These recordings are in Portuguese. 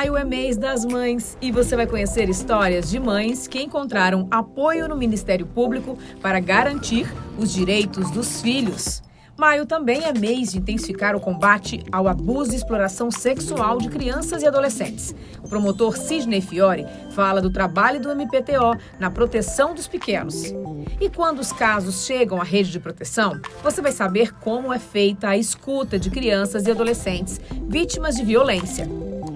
Maio é mês das mães e você vai conhecer histórias de mães que encontraram apoio no Ministério Público para garantir os direitos dos filhos. Maio também é mês de intensificar o combate ao abuso e exploração sexual de crianças e adolescentes. O promotor Sidney Fiore fala do trabalho do MPTO na proteção dos pequenos. E quando os casos chegam à rede de proteção, você vai saber como é feita a escuta de crianças e adolescentes vítimas de violência.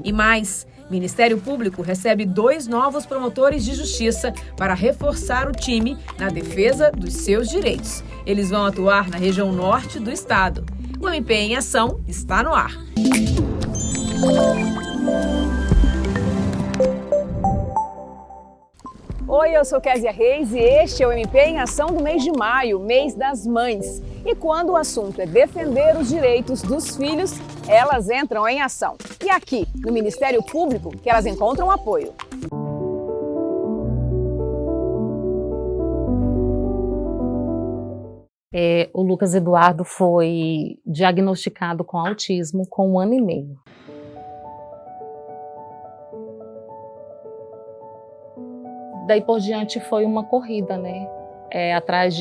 E mais, o Ministério Público recebe 2 novos promotores de justiça para reforçar o time na defesa dos seus direitos. Eles vão atuar na região norte do estado. O MP em Ação está no ar. Oi, eu sou Kézia Reis e este é o MP em Ação do mês de maio, mês das mães. E quando o assunto é defender os direitos dos filhos, elas entram em ação. E aqui, no Ministério Público, que elas encontram apoio. O Lucas Eduardo foi diagnosticado com autismo com 1 ano e meio. Daí por diante foi uma corrida, né? Atrás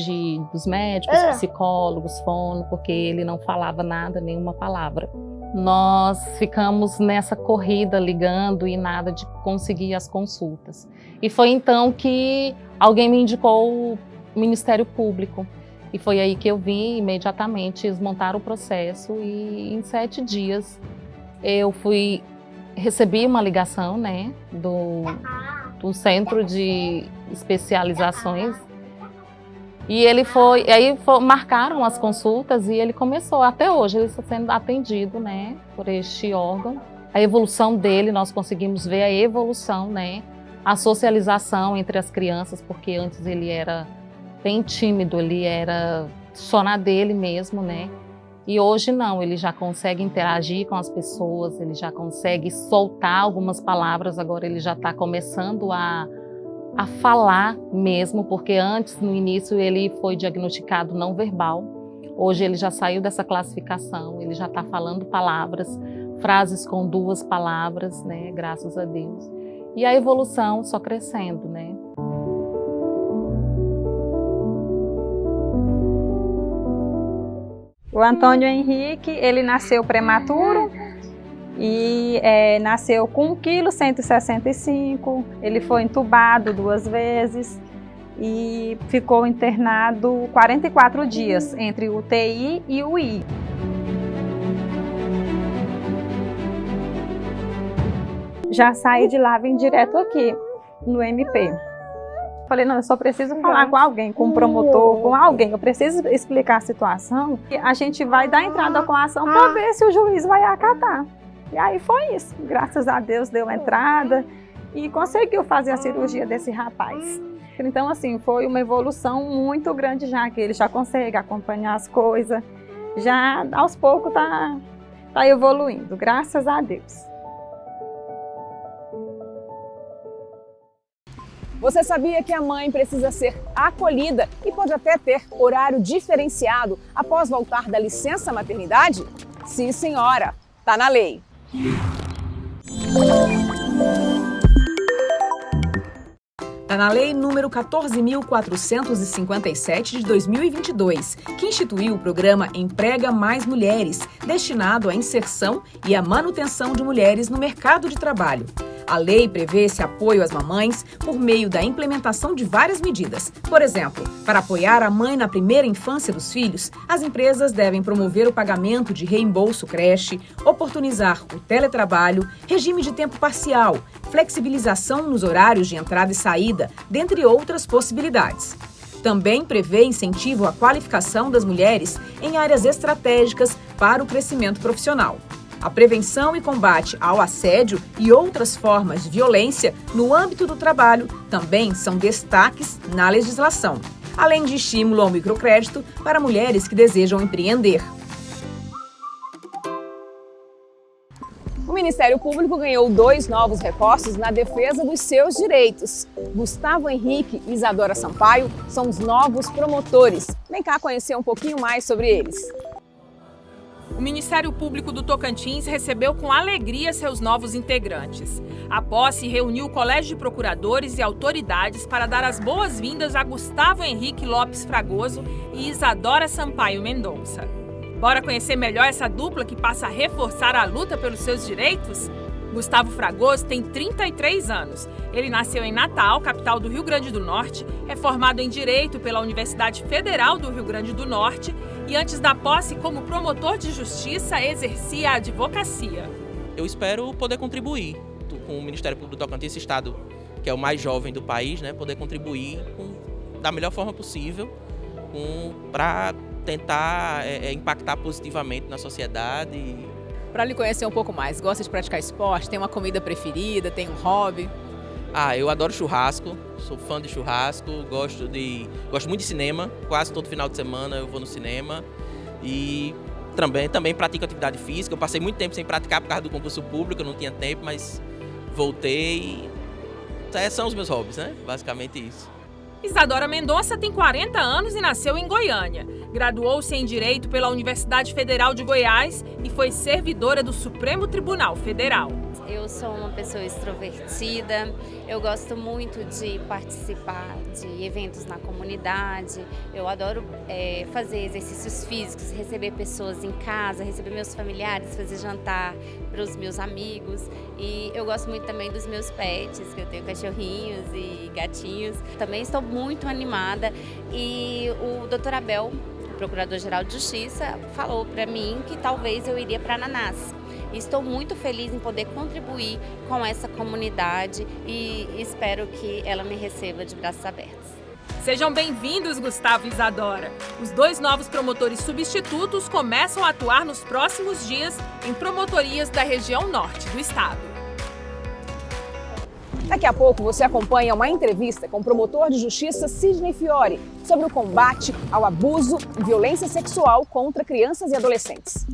dos médicos, psicólogos, fono, porque ele não falava nada, nenhuma palavra. Nós ficamos nessa corrida ligando e nada de conseguir as consultas. E foi então que alguém me indicou o Ministério Público. E foi aí que eu vim imediatamente, eles montaram o processo e em 7 dias eu recebi uma ligação, né, do Centro de Especializações. E marcaram as consultas e ele começou, até hoje ele está sendo atendido, né, por este órgão. A evolução dele, nós conseguimos ver a evolução, né, a socialização entre as crianças, porque antes ele era bem tímido, ele era só na dele mesmo, né, e hoje não, ele já consegue interagir com as pessoas, ele já consegue soltar algumas palavras, agora ele já está começando a falar mesmo, porque antes, no início, ele foi diagnosticado não verbal. Hoje ele já saiu dessa classificação, ele já está falando palavras, frases com 2 palavras, né, graças a Deus. E a evolução só crescendo, né. O Antônio Henrique, ele nasceu prematuro e nasceu com 1,165 kg, ele foi entubado 2 vezes e ficou internado 44 dias entre o UTI e o UI. Já saí de lá, vim direto aqui no MP. Falei, não, eu só preciso falar com alguém, com um promotor, com alguém. Eu preciso explicar a situação. E a gente vai dar entrada com a ação para ver se o juiz vai acatar. E aí foi isso. Graças a Deus deu entrada e conseguiu fazer a cirurgia desse rapaz. Então, assim, foi uma evolução muito grande já, que ele já consegue acompanhar as coisas. Já, aos poucos, tá evoluindo, graças a Deus. Você sabia que a mãe precisa ser acolhida e pode até ter horário diferenciado após voltar da licença maternidade? Sim, senhora, tá na lei. Está na Lei número 14.457 de 2022, que instituiu o programa Emprega Mais Mulheres, destinado à inserção e à manutenção de mulheres no mercado de trabalho. A lei prevê esse apoio às mamães por meio da implementação de várias medidas. Por exemplo, para apoiar a mãe na primeira infância dos filhos, as empresas devem promover o pagamento de reembolso creche, oportunizar o teletrabalho, regime de tempo parcial, flexibilização nos horários de entrada e saída, dentre outras possibilidades. Também prevê incentivo à qualificação das mulheres em áreas estratégicas para o crescimento profissional. A prevenção e combate ao assédio e outras formas de violência no âmbito do trabalho também são destaques na legislação, além de estímulo ao microcrédito para mulheres que desejam empreender. O Ministério Público ganhou 2 novos reforços na defesa dos seus direitos. Gustavo Henrique e Isadora Sampaio são os novos promotores. Vem cá conhecer um pouquinho mais sobre eles. O Ministério Público do Tocantins recebeu com alegria seus novos integrantes. A posse reuniu o Colégio de Procuradores e autoridades para dar as boas-vindas a Gustavo Henrique Lopes Fragoso e Isadora Sampaio Mendonça. Bora conhecer melhor essa dupla que passa a reforçar a luta pelos seus direitos? Gustavo Fragoso tem 33 anos. Ele nasceu em Natal, capital do Rio Grande do Norte, é formado em Direito pela Universidade Federal do Rio Grande do Norte e antes da posse como promotor de justiça exercia a advocacia. Eu espero poder contribuir com o Ministério Público do Tocantins, esse estado que é o mais jovem do país, né, poder contribuir da melhor forma possível para tentar impactar positivamente na sociedade. Para lhe conhecer um pouco mais, gosta de praticar esporte? Tem uma comida preferida? Tem um hobby? Eu adoro churrasco, sou fã de churrasco, gosto muito de cinema, quase todo final de semana eu vou no cinema e também pratico atividade física. Eu passei muito tempo sem praticar por causa do concurso público, eu não tinha tempo, mas voltei. São os meus hobbies, né? Basicamente isso. Isadora Mendonça tem 40 anos e nasceu em Goiânia. Graduou-se em Direito pela Universidade Federal de Goiás e foi servidora do Supremo Tribunal Federal. Eu sou uma pessoa extrovertida, eu gosto muito de participar de eventos na comunidade, eu adoro fazer exercícios físicos, receber pessoas em casa, receber meus familiares, fazer jantar para os meus amigos e eu gosto muito também dos meus pets, que eu tenho cachorrinhos e gatinhos. Também estou muito animada e o Dr. Abel, o Procurador-Geral de Justiça, falou para mim que talvez eu iria para Ananás. Estou muito feliz em poder contribuir com essa comunidade e espero que ela me receba de braços abertos. Sejam bem-vindos, Gustavo e Isadora. Os dois novos promotores substitutos começam a atuar nos próximos dias em promotorias da região norte do estado. Daqui a pouco você acompanha uma entrevista com o promotor de justiça Sidney Fiore sobre o combate ao abuso e violência sexual contra crianças e adolescentes.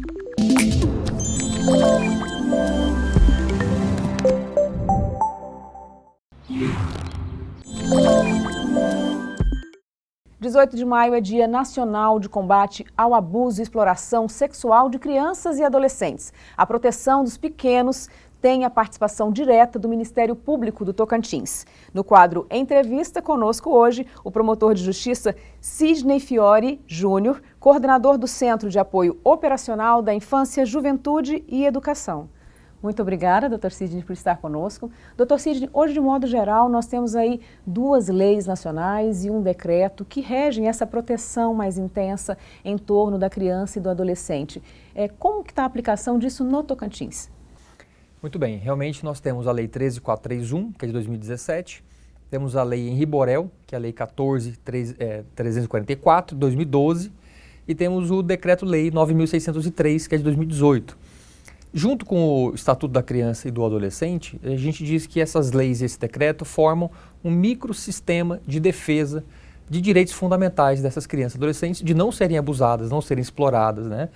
18 de maio é Dia Nacional de Combate ao Abuso e Exploração Sexual de Crianças e Adolescentes. A proteção dos pequenos tem a participação direta do Ministério Público do Tocantins. No quadro Entrevista, conosco hoje o promotor de justiça Sidney Fiore Júnior, coordenador do Centro de Apoio Operacional da Infância, Juventude e Educação. Muito obrigada, doutor Sidney, por estar conosco. Doutor Sidney, hoje, de modo geral, nós temos aí 2 leis nacionais e um decreto que regem essa proteção mais intensa em torno da criança e do adolescente. Como que está a aplicação disso no Tocantins? Muito bem, realmente nós temos a Lei 13.431, que é de 2017, temos a Lei Henri Borel, que é a Lei 14.344, de 2012, e temos o Decreto-Lei 9.603, que é de 2018. Junto com o Estatuto da Criança e do Adolescente, a gente diz que essas leis e esse decreto formam um microsistema de defesa de direitos fundamentais dessas crianças e adolescentes, de não serem abusadas, não serem exploradas, né?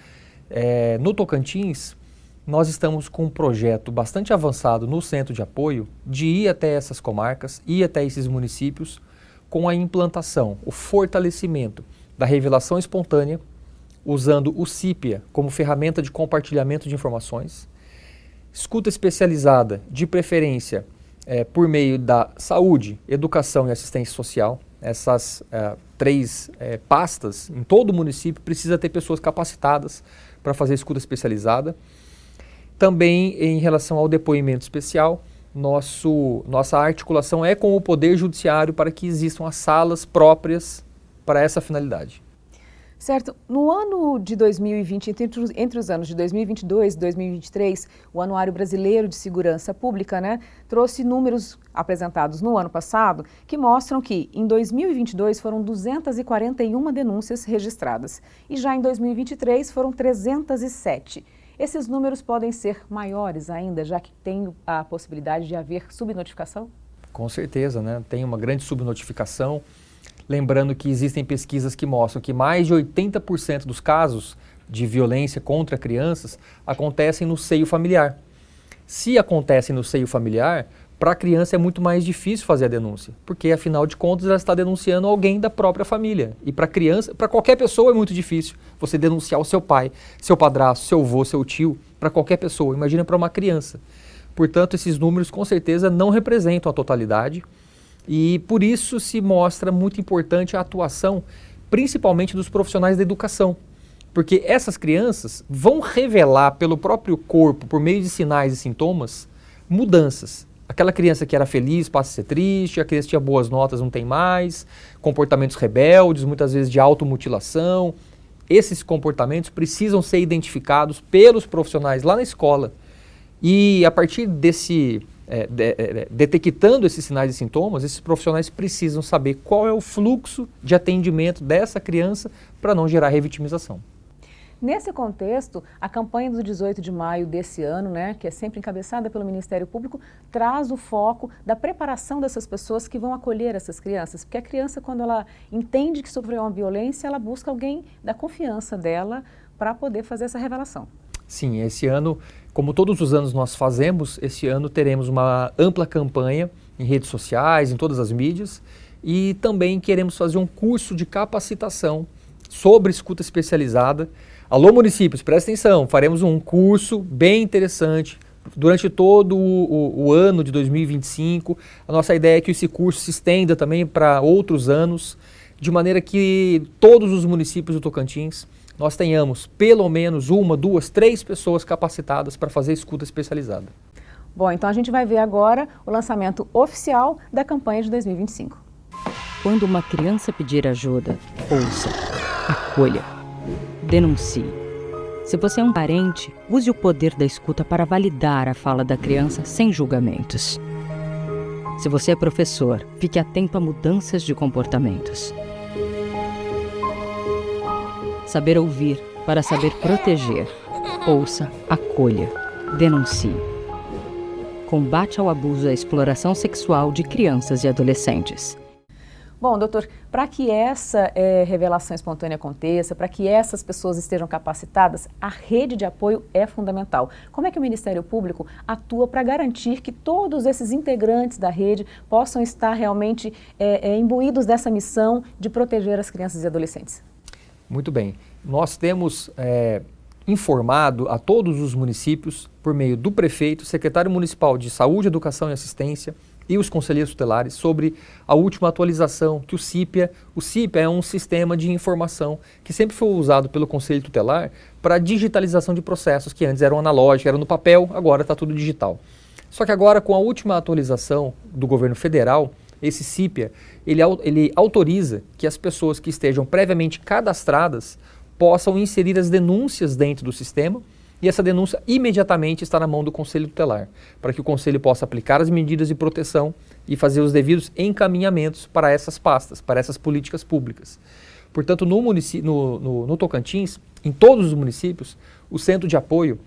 No Tocantins, nós estamos com um projeto bastante avançado no centro de apoio de ir até essas comarcas, ir até esses municípios com a implantação, o fortalecimento da revelação espontânea, usando o CIPIA como ferramenta de compartilhamento de informações, escuta especializada, de preferência por meio da saúde, educação e assistência social. Essas 3 pastas em todo o município precisa ter pessoas capacitadas para fazer escuta especializada. Também em relação ao depoimento especial, nossa articulação é com o Poder Judiciário para que existam as salas próprias para essa finalidade. Certo. No ano de 2020, entre os anos de 2022 e 2023, o Anuário Brasileiro de Segurança Pública, trouxe números apresentados no ano passado que mostram que em 2022 foram 241 denúncias registradas e já em 2023 foram 307. Esses números podem ser maiores ainda, já que tem a possibilidade de haver subnotificação? Com certeza, tem uma grande subnotificação. Lembrando que existem pesquisas que mostram que mais de 80% dos casos de violência contra crianças acontecem no seio familiar. Se acontecem no seio familiar, Para a criança é muito mais difícil fazer a denúncia, porque afinal de contas ela está denunciando alguém da própria família. E para criança, para qualquer pessoa é muito difícil você denunciar o seu pai, seu padrasto, seu avô, seu tio, para qualquer pessoa. Imagina para uma criança. Portanto, esses números com certeza não representam a totalidade e por isso se mostra muito importante a atuação, principalmente dos profissionais da educação. Porque essas crianças vão revelar pelo próprio corpo, por meio de sinais e sintomas, mudanças. Aquela criança que era feliz passa a ser triste, a criança que tinha boas notas não tem mais, comportamentos rebeldes, muitas vezes de automutilação. Esses comportamentos precisam ser identificados pelos profissionais lá na escola. E a partir desse, detectando esses sinais e sintomas, esses profissionais precisam saber qual é o fluxo de atendimento dessa criança para não gerar revitimização. Nesse contexto, a campanha do 18 de maio desse ano, né, que é sempre encabeçada pelo Ministério Público, traz o foco da preparação dessas pessoas que vão acolher essas crianças. Porque a criança, quando ela entende que sofreu uma violência, ela busca alguém da confiança dela para poder fazer essa revelação. Sim, esse ano, como todos os anos nós fazemos, esse ano teremos uma ampla campanha em redes sociais, em todas as mídias, e também queremos fazer um curso de capacitação sobre escuta especializada. Alô, municípios, presta atenção, faremos um curso bem interessante durante todo o ano de 2025. A nossa ideia é que esse curso se estenda também para outros anos, de maneira que todos os municípios do Tocantins nós tenhamos pelo menos 1, 2, 3 pessoas capacitadas para fazer escuta especializada. Bom, então a gente vai ver agora o lançamento oficial da campanha de 2025. Quando uma criança pedir ajuda, ouça, acolha, denuncie. Se você é um parente, use o poder da escuta para validar a fala da criança sem julgamentos. Se você é professor, fique atento a mudanças de comportamentos. Saber ouvir para saber proteger. Ouça, acolha, denuncie. Combate ao abuso e à exploração sexual de crianças e adolescentes. Bom, doutor, para que essa revelação espontânea aconteça, para que essas pessoas estejam capacitadas, a rede de apoio é fundamental. Como é que o Ministério Público atua para garantir que todos esses integrantes da rede possam estar realmente imbuídos dessa missão de proteger as crianças e adolescentes? Muito bem. Nós temos informado a todos os municípios, por meio do prefeito, secretário municipal de Saúde, Educação e Assistência e os conselheiros tutelares sobre a última atualização que o CIPIA é um sistema de informação que sempre foi usado pelo Conselho Tutelar para digitalização de processos que antes eram analógicos, eram no papel, agora está tudo digital. Só que agora, com a última atualização do governo federal, esse CIPIA, ele autoriza que as pessoas que estejam previamente cadastradas possam inserir as denúncias dentro do sistema e essa denúncia imediatamente está na mão do Conselho Tutelar, para que o Conselho possa aplicar as medidas de proteção e fazer os devidos encaminhamentos para essas pastas, para essas políticas públicas. Portanto, no Tocantins, em todos os municípios, o Centro de Apoio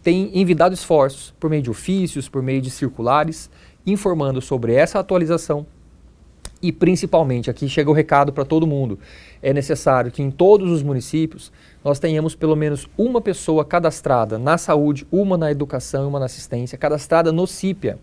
tem envidado esforços por meio de ofícios, por meio de circulares, informando sobre essa atualização. E principalmente, aqui chega o recado para todo mundo, é necessário que em todos os municípios nós tenhamos pelo menos uma pessoa cadastrada na saúde, uma na educação e uma na assistência, cadastrada no CIPIA.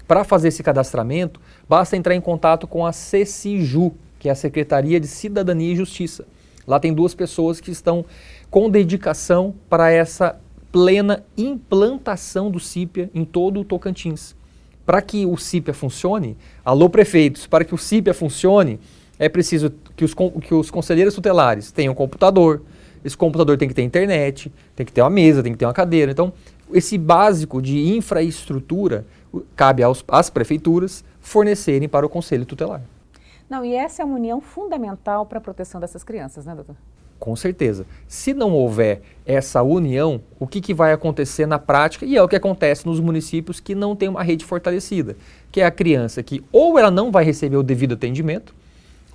Para fazer esse cadastramento, basta entrar em contato com a CECIJU, que é a Secretaria de Cidadania e Justiça. Lá tem 2 pessoas que estão com dedicação para essa plena implantação do CIPIA em todo o Tocantins. Para que o CIPIA funcione, alô prefeitos, para que o CIPIA funcione, é preciso que os conselheiros tutelares tenham um computador, esse computador tem que ter internet, tem que ter uma mesa, tem que ter uma cadeira. Então, esse básico de infraestrutura cabe às prefeituras fornecerem para o Conselho Tutelar. Não, e essa é uma união fundamental para a proteção dessas crianças, né, doutor? Com certeza. Se não houver essa união, o que vai acontecer na prática, e é o que acontece nos municípios que não têm uma rede fortalecida, que é a criança que ou ela não vai receber o devido atendimento,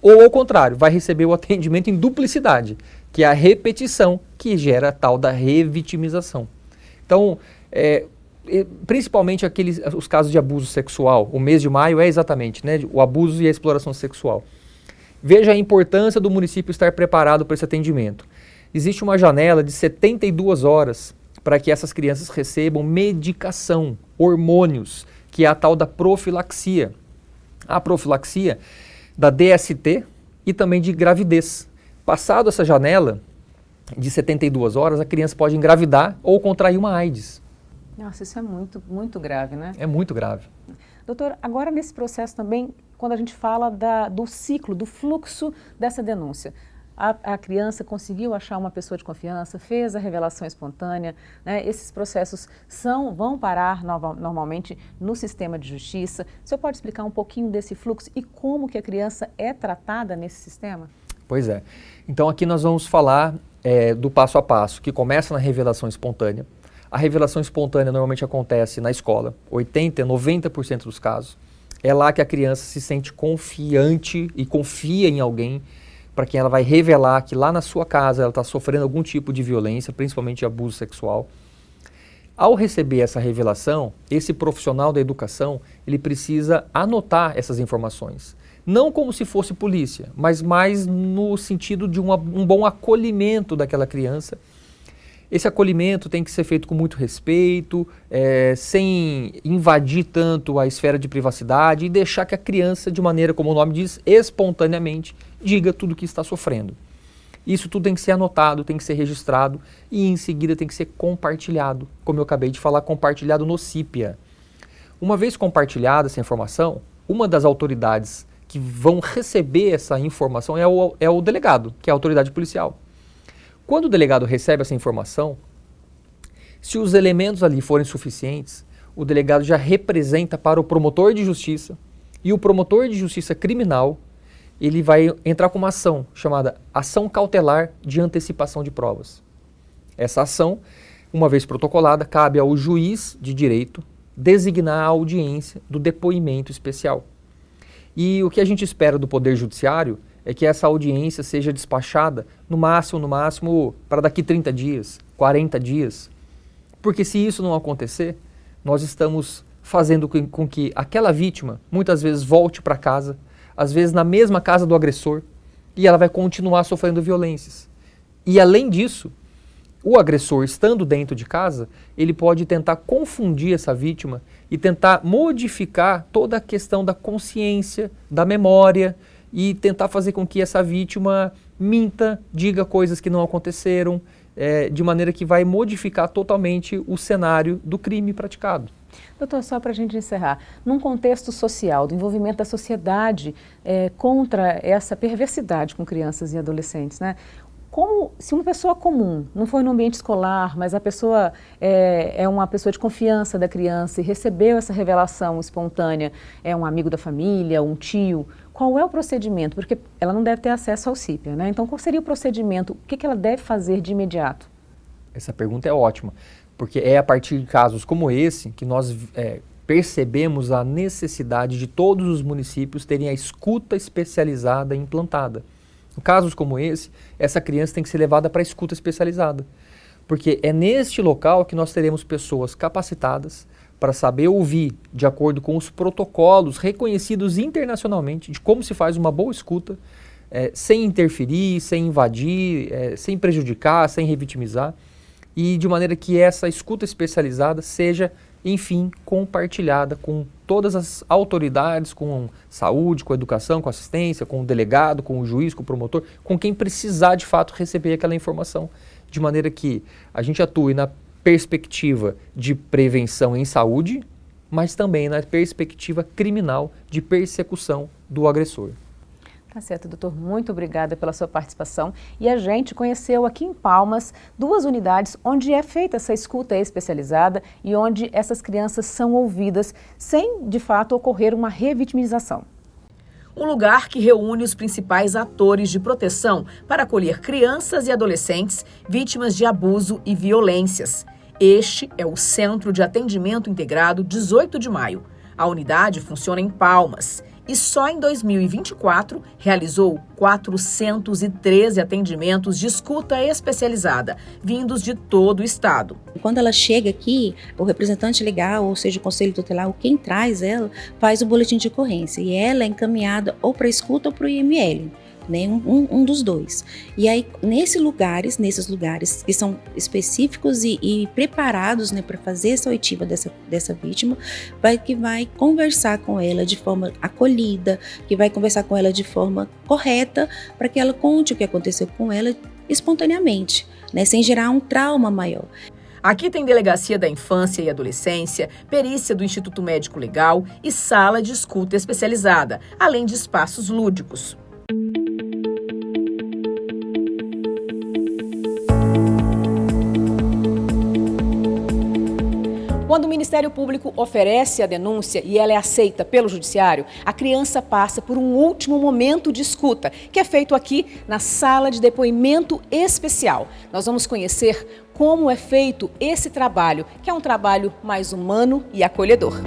ou ao contrário, vai receber o atendimento em duplicidade, que é a repetição que gera a tal da revitimização. Então, principalmente os casos de abuso sexual, o mês de maio é exatamente, né, o abuso e a exploração sexual. Veja a importância do município estar preparado para esse atendimento. Existe uma janela de 72 horas para que essas crianças recebam medicação, hormônios, que é a tal da profilaxia. A profilaxia da DST e também de gravidez. Passado essa janela de 72 horas, a criança pode engravidar ou contrair uma AIDS. Nossa, isso é muito, muito grave, né? É muito grave. Doutor, agora nesse processo também, quando a gente fala do ciclo, do fluxo dessa denúncia, a criança conseguiu achar uma pessoa de confiança, fez a revelação espontânea, né? Esses processos vão parar normalmente no sistema de justiça. O senhor pode explicar um pouquinho desse fluxo e como que a criança é tratada nesse sistema? Pois é. Então aqui nós vamos falar do passo a passo, que começa na revelação espontânea. A revelação espontânea normalmente acontece na escola, 80%, 90% dos casos. É lá que a criança se sente confiante e confia em alguém para quem ela vai revelar que lá na sua casa ela está sofrendo algum tipo de violência, principalmente abuso sexual. Ao receber essa revelação, esse profissional da educação, ele precisa anotar essas informações. Não como se fosse polícia, mas mais no sentido de um bom acolhimento daquela criança. Esse acolhimento tem que ser feito com muito respeito, sem invadir tanto a esfera de privacidade e deixar que a criança, de maneira, como o nome diz, espontaneamente, diga tudo o que está sofrendo. Isso tudo tem que ser anotado, tem que ser registrado e em seguida tem que ser compartilhado, como eu acabei de falar, compartilhado no CIPIA. Uma vez compartilhada essa informação, uma das autoridades que vão receber essa informação é o delegado, que é a autoridade policial. Quando o delegado recebe essa informação, se os elementos ali forem suficientes, o delegado já representa para o promotor de justiça e o promotor de justiça criminal, ele vai entrar com uma ação chamada ação cautelar de antecipação de provas. Essa ação, uma vez protocolada, cabe ao juiz de direito designar a audiência do depoimento especial. E o que a gente espera do Poder Judiciário é que essa audiência seja despachada no máximo, para daqui 30 dias, 40 dias. Porque se isso não acontecer, nós estamos fazendo com que aquela vítima muitas vezes volte para casa, às vezes na mesma casa do agressor, e ela vai continuar sofrendo violências. E além disso, o agressor, estando dentro de casa, ele pode tentar confundir essa vítima e tentar modificar toda a questão da consciência, da memória, e tentar fazer com que essa vítima minta, diga coisas que não aconteceram, de maneira que vai modificar totalmente o cenário do crime praticado. Doutor, só para a gente encerrar, num contexto social, do envolvimento da sociedade contra essa perversidade com crianças e adolescentes, né? Como, se uma pessoa comum, não foi no ambiente escolar, mas a pessoa é uma pessoa de confiança da criança e recebeu essa revelação espontânea, é um amigo da família, um tio, qual é o procedimento? Porque ela não deve ter acesso ao CIPIA, né? Então, qual seria o procedimento? O que ela deve fazer de imediato? Essa pergunta é ótima, porque é a partir de casos como esse que nós percebemos a necessidade de todos os municípios terem a escuta especializada implantada. Em casos como esse, essa criança tem que ser levada para a escuta especializada, porque é neste local que nós teremos pessoas capacitadas para saber ouvir de acordo com os protocolos reconhecidos internacionalmente de como se faz uma boa escuta, sem interferir, sem invadir, sem prejudicar, sem revitimizar, e de maneira que essa escuta especializada seja, enfim, compartilhada com todas as autoridades, com saúde, com educação, com assistência, com o delegado, com o juiz, com o promotor, com quem precisar de fato receber aquela informação, de maneira que a gente atue na perspectiva de prevenção em saúde, mas também na perspectiva criminal de persecução do agressor. Tá certo, doutor. Muito obrigada pela sua participação. E a gente conheceu aqui em Palmas 2 unidades onde é feita essa escuta especializada e onde essas crianças são ouvidas sem, de fato, ocorrer uma revitimização. Um lugar que reúne os principais atores de proteção para acolher crianças e adolescentes vítimas de abuso e violências. Este é o Centro de Atendimento Integrado 18 de Maio. A unidade funciona em Palmas e só em 2024 realizou 413 atendimentos de escuta especializada, vindos de todo o estado. Quando ela chega aqui, o representante legal, ou seja, o conselho tutelar, ou quem traz ela, faz o boletim de ocorrência e ela é encaminhada ou para escuta ou para o IML. né? Um dos dois. E aí, nesses lugares que são específicos e preparados, né, para fazer essa oitiva dessa vítima, que vai conversar com ela de forma acolhida, que vai conversar com ela de forma correta, para que ela conte o que aconteceu com ela espontaneamente, né, sem gerar um trauma maior. Aqui tem Delegacia da Infância e Adolescência, perícia do Instituto Médico Legal e sala de escuta especializada, além de espaços lúdicos. Quando o Ministério Público oferece a denúncia e ela é aceita pelo Judiciário, a criança passa por um último momento de escuta, que é feito aqui na sala de depoimento especial. Nós vamos conhecer como é feito esse trabalho, que é um trabalho mais humano e acolhedor.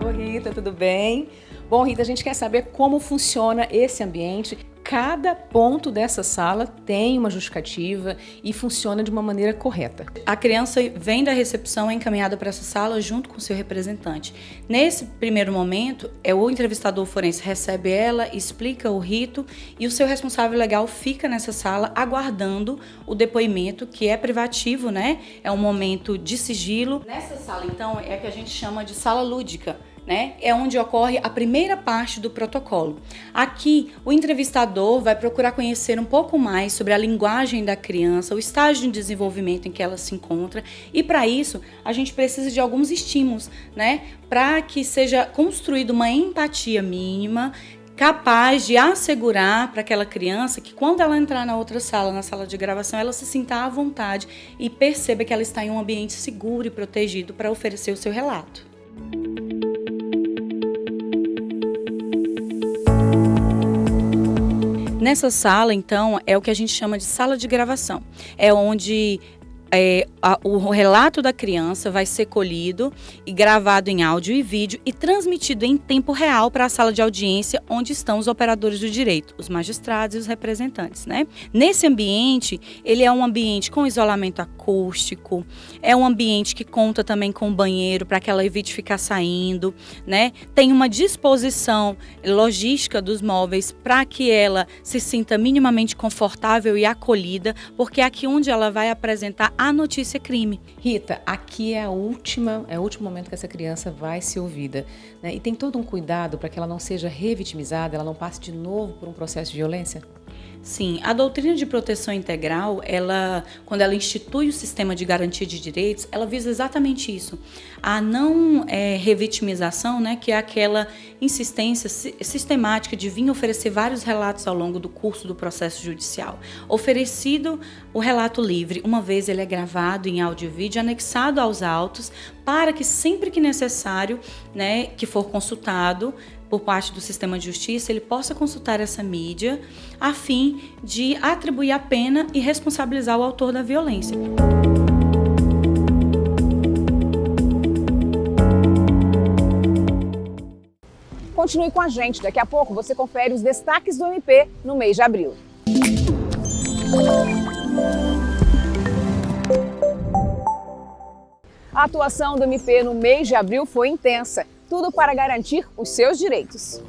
Oi, Rita, tudo bem? Bom, Rita, a gente quer saber como funciona esse ambiente. Cada ponto dessa sala tem uma justificativa e funciona de uma maneira correta. A criança vem da recepção, é encaminhada para essa sala junto com o seu representante. Nesse primeiro momento, o entrevistador forense recebe ela, explica o rito e o seu responsável legal fica nessa sala aguardando o depoimento, que é privativo, né? É um momento de sigilo. Nessa sala, então, é a que a gente chama de sala lúdica, né? É onde ocorre a primeira parte do protocolo. Aqui, o entrevistador vai procurar conhecer um pouco mais sobre a linguagem da criança, o estágio de desenvolvimento em que ela se encontra, e para isso a gente precisa de alguns estímulos, né? Para que seja construída uma empatia mínima, capaz de assegurar para aquela criança que quando ela entrar na outra sala, na sala de gravação, ela se sinta à vontade e perceba que ela está em um ambiente seguro e protegido para oferecer o seu relato. Nessa sala, então, é o que a gente chama de sala de gravação. É onde o relato da criança vai ser colhido e gravado em áudio e vídeo e transmitido em tempo real para a sala de audiência onde estão os operadores do direito, os magistrados e os representantes, né? Nesse ambiente, ele é um ambiente com isolamento acústico, é um ambiente que conta também com banheiro para que ela evite ficar saindo, né? Tem uma disposição logística dos móveis para que ela se sinta minimamente confortável e acolhida, porque é aqui onde ela vai apresentar a notícia crime. Rita, aqui é o último momento que essa criança vai ser ouvida, né? E tem todo um cuidado para que ela não seja revitimizada, ela não passe de novo por um processo de violência? Sim, a doutrina de proteção integral, quando ela institui o sistema de garantia de direitos, ela visa exatamente isso. A não revitimização, né, que é aquela insistência sistemática de vir oferecer vários relatos ao longo do curso do processo judicial. Oferecido o relato livre, uma vez ele é gravado em áudio e vídeo, anexado aos autos, para que sempre que necessário, né, que for consultado por parte do sistema de justiça, ele possa consultar essa mídia a fim de atribuir a pena e responsabilizar o autor da violência. Continue com a gente, daqui a pouco você confere os destaques do MP no mês de abril. A atuação do MP no mês de abril foi intensa. Tudo para garantir os seus direitos.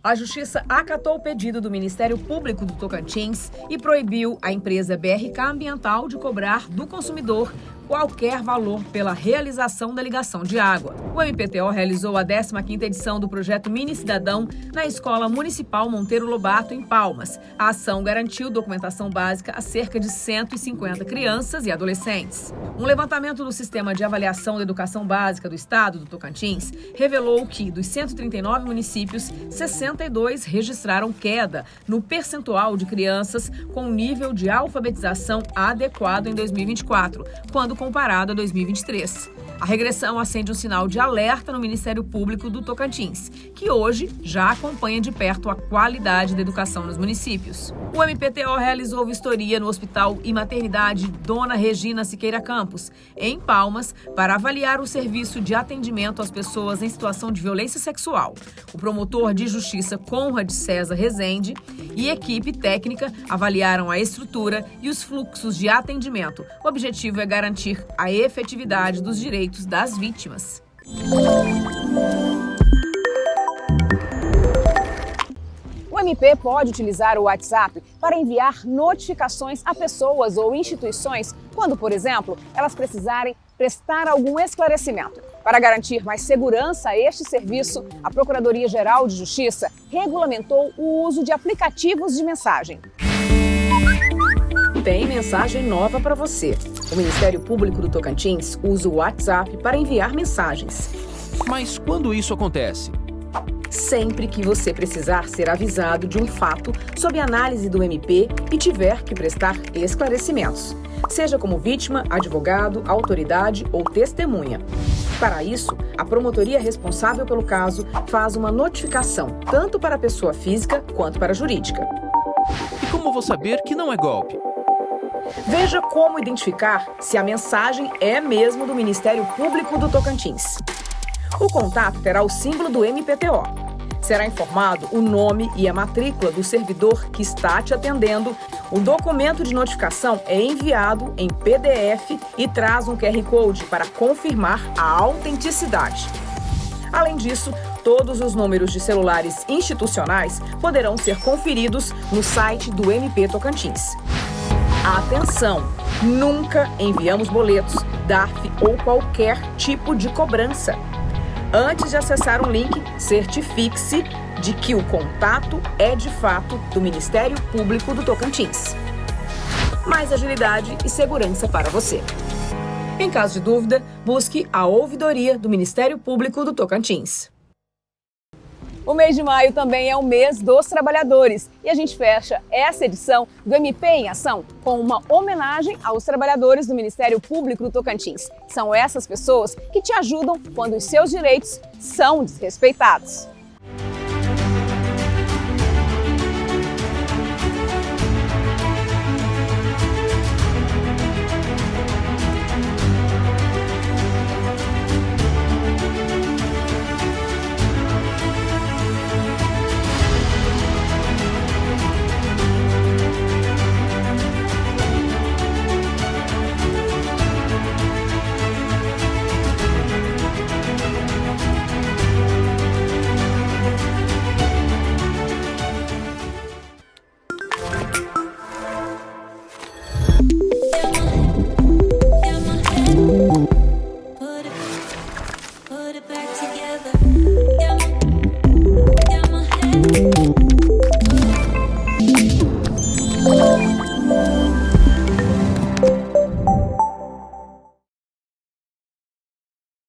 A Justiça acatou o pedido do Ministério Público do Tocantins e proibiu a empresa BRK Ambiental de cobrar do consumidor qualquer valor pela realização da ligação de água. O MPTO realizou a 15ª edição do projeto Mini Cidadão na Escola Municipal Monteiro Lobato, em Palmas. A ação garantiu documentação básica a cerca de 150 crianças e adolescentes. Um levantamento do Sistema de Avaliação da Educação Básica do Estado do Tocantins revelou que, dos 139 municípios, 62 registraram queda no percentual de crianças com nível de alfabetização adequado em 2024, quando comparado a 2023. A regressão acende um sinal de alerta no Ministério Público do Tocantins, que hoje já acompanha de perto a qualidade da educação nos municípios. O MPTO realizou vistoria no Hospital e Maternidade Dona Regina Siqueira Campos, em Palmas, para avaliar o serviço de atendimento às pessoas em situação de violência sexual. O promotor de justiça Conrad César Rezende e equipe técnica avaliaram a estrutura e os fluxos de atendimento. O objetivo é garantir a efetividade dos direitos das vítimas. O MP pode utilizar o WhatsApp para enviar notificações a pessoas ou instituições quando, por exemplo, elas precisarem prestar algum esclarecimento. Para garantir mais segurança a este serviço, a Procuradoria-Geral de Justiça regulamentou o uso de aplicativos de mensagem. Tem mensagem nova para você. O Ministério Público do Tocantins usa o WhatsApp para enviar mensagens. Mas quando isso acontece? Sempre que você precisar ser avisado de um fato sob análise do MP e tiver que prestar esclarecimentos, seja como vítima, advogado, autoridade ou testemunha. Para isso, a promotoria responsável pelo caso faz uma notificação tanto para a pessoa física quanto para a jurídica. E como vou saber que não é golpe? Veja como identificar se a mensagem é mesmo do Ministério Público do Tocantins. O contato terá o símbolo do MPTO. Será informado o nome e a matrícula do servidor que está te atendendo. O documento de notificação é enviado em PDF e traz um QR Code para confirmar a autenticidade. Além disso, todos os números de celulares institucionais poderão ser conferidos no site do MP Tocantins. Atenção! Nunca enviamos boletos, DARF ou qualquer tipo de cobrança. Antes de acessar um link, certifique-se de que o contato é de fato do Ministério Público do Tocantins. Mais agilidade e segurança para você. Em caso de dúvida, busque a ouvidoria do Ministério Público do Tocantins. O mês de maio também é o mês dos trabalhadores e a gente fecha essa edição do MP em Ação com uma homenagem aos trabalhadores do Ministério Público do Tocantins. São essas pessoas que te ajudam quando os seus direitos são desrespeitados.